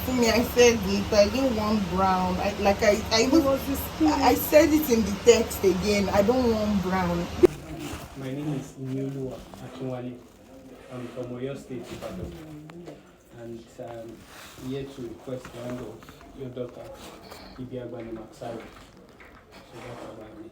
For me, I said it. I didn't want brown. I said it in the text again. I don't want brown. My name is Nyulu Akinwale. I'm from Oyo State, Ibadan, and here to request the hand of your daughter, Ibiagbani Maksari. So that's what I need.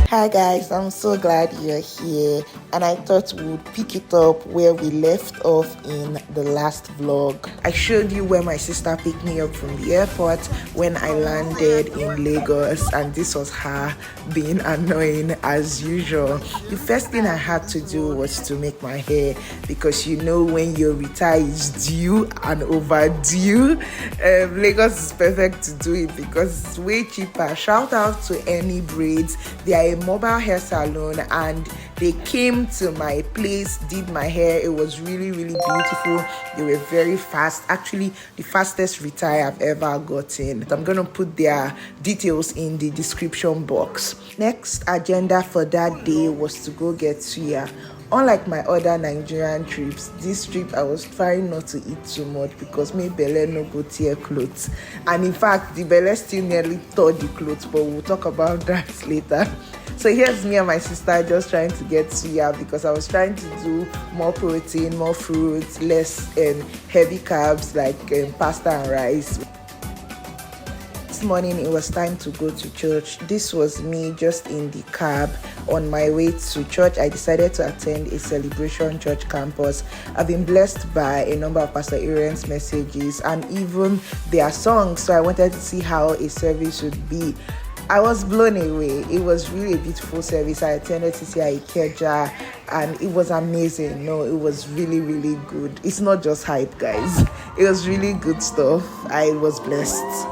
Hi guys, I'm so glad you're here, and I thought we would pick it up where we left off in the last vlog. I showed you where my sister picked me up from the airport when I landed in Lagos, and this was her being annoying as usual. The first thing I had to do was to make my hair, because you know when your retire is due and overdue, Lagos is perfect to do it because it's way cheaper. Shout out to Any Braids. They are a mobile hair salon, and they came to my place, did my hair. It was really beautiful. They were very fast, actually the fastest retire I've ever gotten. I'm gonna put their details in the description box. Next agenda for that day was to go get suya. Unlike my other Nigerian trips, this trip I was trying not to eat too much because my belly no go tear clothes, and in fact the belly still nearly tore the clothes, but we'll talk about that later. So here's me and my sister just trying to get suya because I was trying to do more protein, more fruits, less heavy carbs like pasta and rice. This morning it was time to go to church. This was me just in the cab on my way to church. I decided to attend a celebration church campus. I've been blessed by a number of Pastor Aaron's messages and even their songs, so I wanted to see how a service would be. I was blown away. It was really a beautiful service. I attended CCI Ikeja and it was amazing. No, it was really good. It's not just hype, guys. It was really good stuff. I was blessed.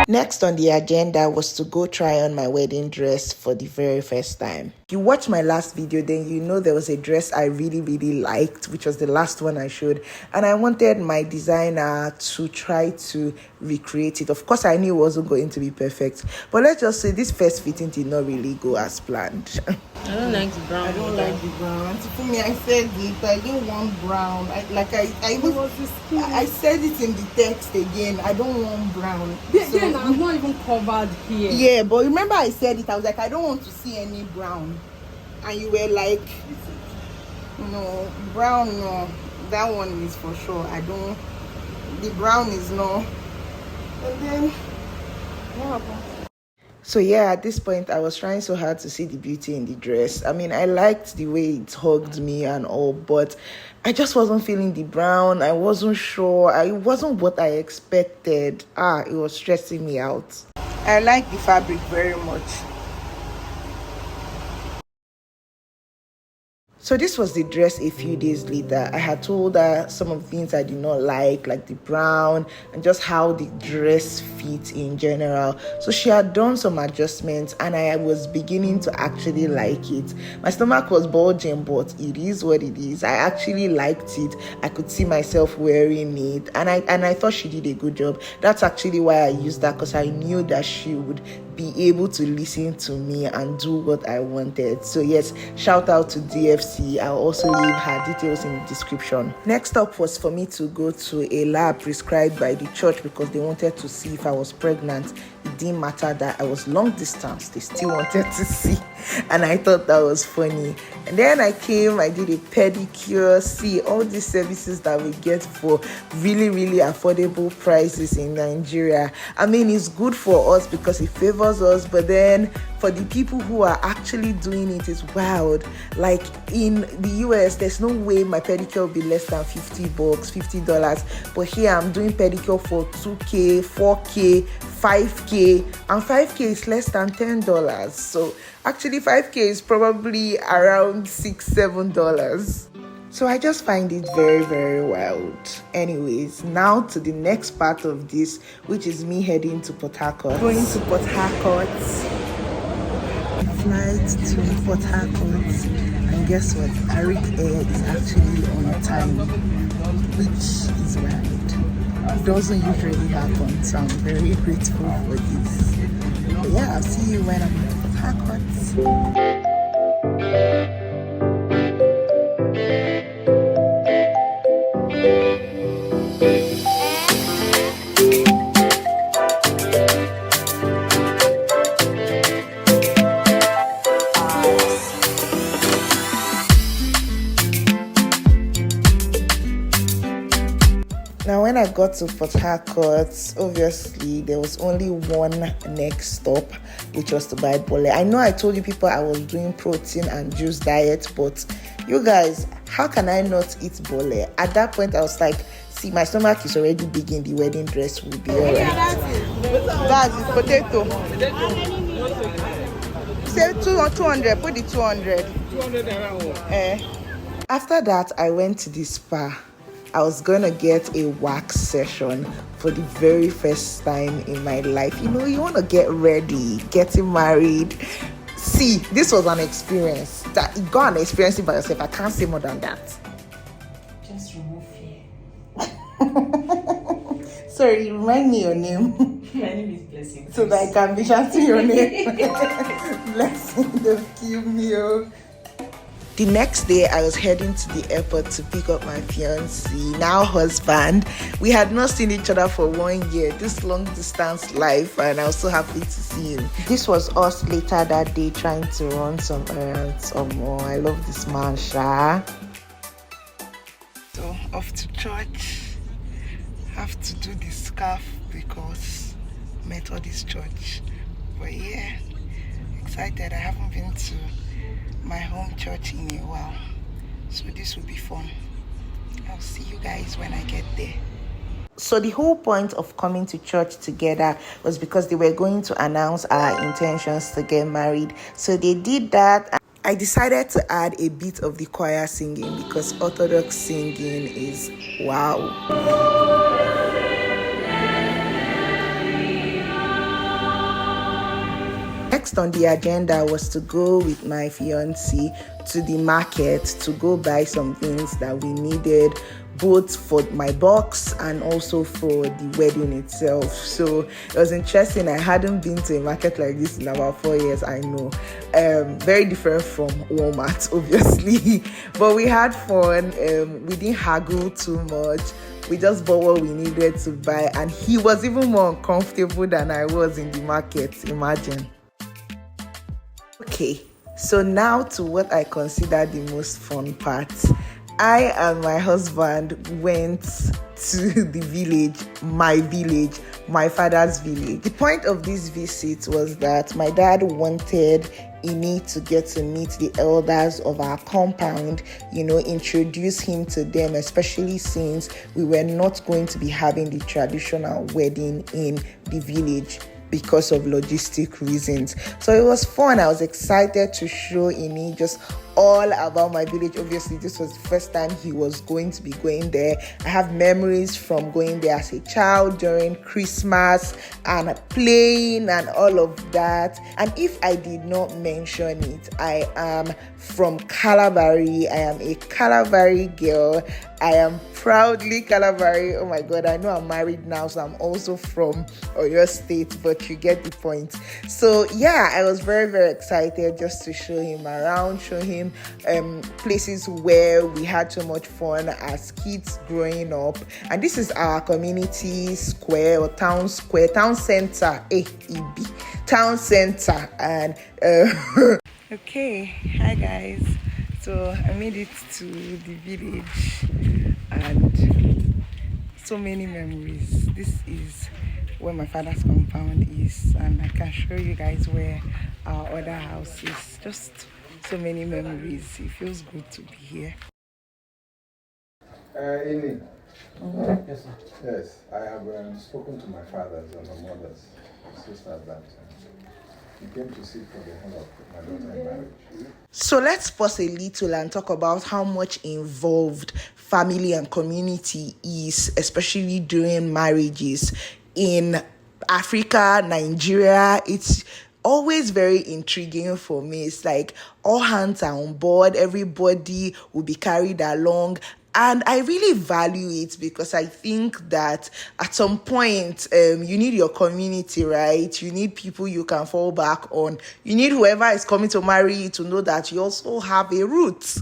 Next on the agenda was to go try on my wedding dress for the very first time. If you watched my last video, then you know there was a dress I really liked, which was the last one I showed, and I wanted my designer to try to recreate it. Of course, I knew it wasn't going to be perfect, but let's just say this first fitting did not really go as planned. I don't like the brown. I don't like the brown. For me, I said it. I didn't want brown. I said it in the text again. I don't want brown. Then I'm not even covered here. Yeah, but remember I said it. I was like, I don't want to see any brown, and you were like, no, brown, no. That one is for sure. I don't. The brown is no. And then what happened? So yeah, at this point, I was trying so hard to see the beauty in the dress. I mean, I liked the way it hugged me and all, but I just wasn't feeling the brown. I wasn't sure. It wasn't what I expected. It was stressing me out. I like the fabric very much. So this was the dress a few days later. I had told her some of the things I did not like the brown and just how the dress fit in general. So she had done some adjustments and I was beginning to actually like it. My stomach was bulging, but it is what it is. I actually liked it. I could see myself wearing it, and I thought she did a good job. That's actually why I used that, because I knew that she would be able to listen to me and do what I wanted. So yes, shout out to DFC. I'll also leave her details in the description. Next up was for me to go to a lab prescribed by the church because they wanted to see if I was pregnant. It didn't matter that I was long distance, they still wanted to see And I thought that was funny. And then I came, I did a pedicure. See, all these services that we get for really, really affordable prices in Nigeria. I mean, it's good for us because it favors us, but then for the people who are actually doing it, it's wild. Like in the US, there's no way my pedicure will be less than $50, $50. But here I'm doing pedicure for $2K, $4K, $5K, and $5K is less than $10. So actually $5K is probably around $6, $7. So I just find it very, very wild. Anyways, now to the next part of this, which is me heading to Port Harcourt. Going to Port Harcourt. Flight to Port Harcourt. And guess what? Arik Air is actually on time, which is wild. It doesn't usually happen, so I'm very grateful for this. But yeah, I'll see you when I'm in Port Harcourt. Now, when I got to Port Harcourt, obviously there was only one next stop, which was to buy bole. I know I told you people I was doing protein and juice diet, but you guys, how can I not eat bole? At that point, I was like, see, my stomach is already big in the wedding dress, will be alright. That's it, potato. Say 200, put the 200. 200 After that, I went to the spa. I was gonna get a wax session for the very first time in my life. You know, you wanna get ready, getting married. See, this was an experience. That you go and experience it by yourself. I can't say more than that. Just remove fear. Sorry, remind me your name. My name is Blessing. So that I can be chanting your name. Blessing, don't kill me. Oh. The next day, I was heading to the airport to pick up my fiancé, now husband. We had not seen each other for 1 year, this long distance life, and I was so happy to see him. This was us later that day trying to run some errands. Oh, I love this man, Sha. So, off to church. Have to do the scarf because Methodist church. But yeah, excited. I haven't been to my home church in a while, so this will be fun. I'll see you guys when I get there. So the whole point of coming to church together was because they were going to announce our intentions to get married. So they did that. I decided to add a bit of the choir singing because Orthodox singing is wow. Next on the agenda was to go with my fiancé to the market to go buy some things that we needed, both for my box and also for the wedding itself. So it was interesting. I hadn't been to a market like this in about 4 years, I know. Very different from Walmart, obviously. But we had fun. We didn't haggle too much. We just bought what we needed to buy. And he was even more uncomfortable than I was in the market, imagine. Okay, so now to what I consider the most fun part. I and my husband went to the village, my father's village. The point of this visit was that my dad wanted Ini to get to meet the elders of our compound, introduce him to them, especially since we were not going to be having the traditional wedding in the village because of logistic reasons. So it was fun. I was excited to show Ini just all about my village. Obviously, this was the first time he was going to be going there. I have memories from going there as a child during Christmas and playing and all of that. And if I did not mention it, I am from Calabari. I am a Calabari girl. I am proudly Calabari. Oh my God, I know I'm married now, so I'm also from Oyo State, but you get the point. So yeah, I was very, very excited just to show him around, show him places where we had so much fun as kids growing up. And this is our community square or town square, town center, AEB, town center. And Okay, hi guys. So I made it to the village and so many memories. This is where my father's compound is, and I can show you guys where our other house is. Just so many memories. It feels good to be here. Ini, Yes, sir. yes, I have spoken to my fathers and my mother's sisters that he came to seek for the hand of my daughter in marriage. So let's pause a little and talk about how much involved family and community is, especially during marriages in Africa, Nigeria. It's always very intriguing for me. It's like all hands are on board, everybody will be carried along. And I really value it because I think that at some point, you need your community, right? You need people you can fall back on. You need whoever is coming to marry you to know that you also have a root.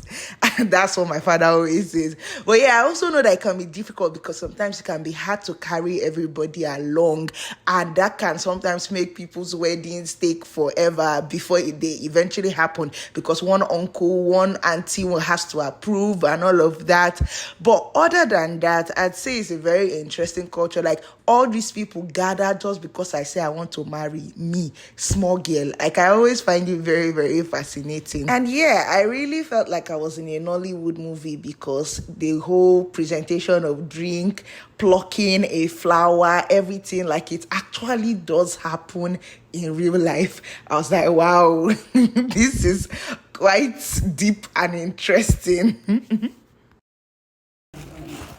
And that's what my father always says. But yeah, I also know that it can be difficult because sometimes it can be hard to carry everybody along. And that can sometimes make people's weddings take forever before they eventually happen because one uncle, one auntie has to approve and all of that. But other than that, I'd say it's a very interesting culture. Like all these people gather just because I say I want to marry me, small girl. Like I always find it very, very fascinating. And yeah, I really felt like I was in a Nollywood movie because the whole presentation of drink, plucking a flower, everything, like it actually does happen in real life. I was like, wow, this is quite deep and interesting.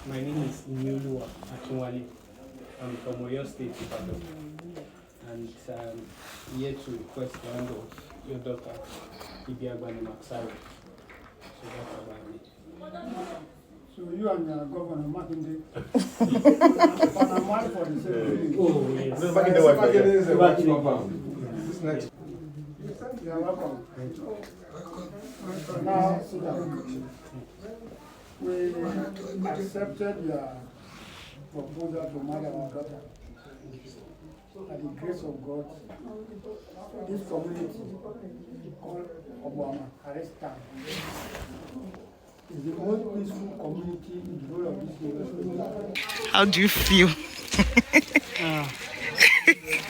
My name is Nigerian. I'm from Oyo State, Ibadan. And here to request the hand of your daughter, Fiancé. So that's about me. So you and Governor Makinde are married for the same. Oh, yes. Makinde is a white compound. This next. You are welcome. Now, sit down. We accepted your proposal to marry our daughter. By the grace of God, this community called Obama, Arestan, is the most peaceful community in the whole of this nation. How do you feel?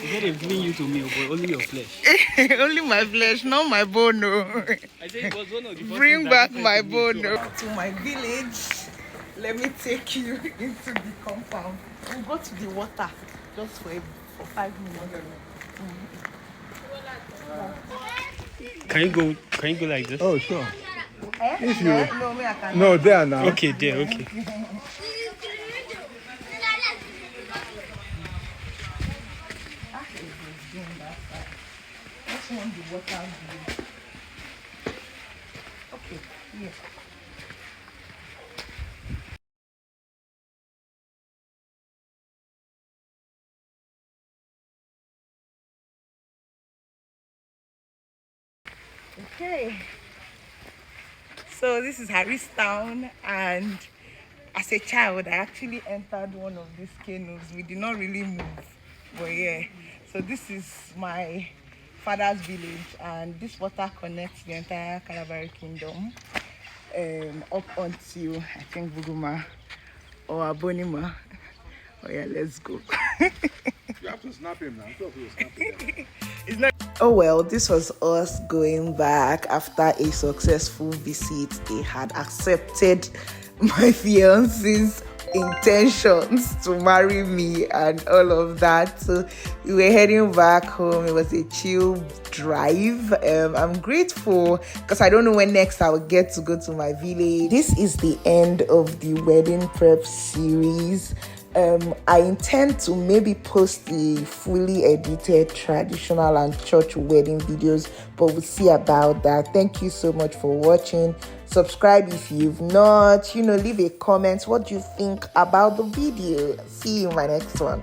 They're giving you to me, but only your flesh. Only my flesh, not my bone. No. I said it was one of the first Bring things back that my happened to me, bone. To my village. Let me take you into the compound. We'll go to the water just for 5 minutes. Can you go like this? Oh, sure. If you... No, me, I can't. No, there now. Okay, there, okay. Just want the water view. Okay, yeah. Okay, so this is Harristown, and as a child I actually entered one of these canoes. We did not really move, but yeah, so this is my father's village, and this water connects the entire Calabar Kingdom up until I think Buguma or Abonima. Oh yeah, let's go. You have to snap him now. I'm sure if you snap him. It's not. Oh well, this was us going back after a successful visit. They had accepted my fiance's intentions to marry me and all of that. So we were heading back home. It was a chill drive. I'm grateful because I don't know when next I will get to go to my village. This is the end of the wedding prep series. I intend to maybe post the fully edited traditional and church wedding videos, but we'll see about that. Thank you so much for watching. Subscribe if you've not. Leave a comment. What do you think about the video? See you in my next one.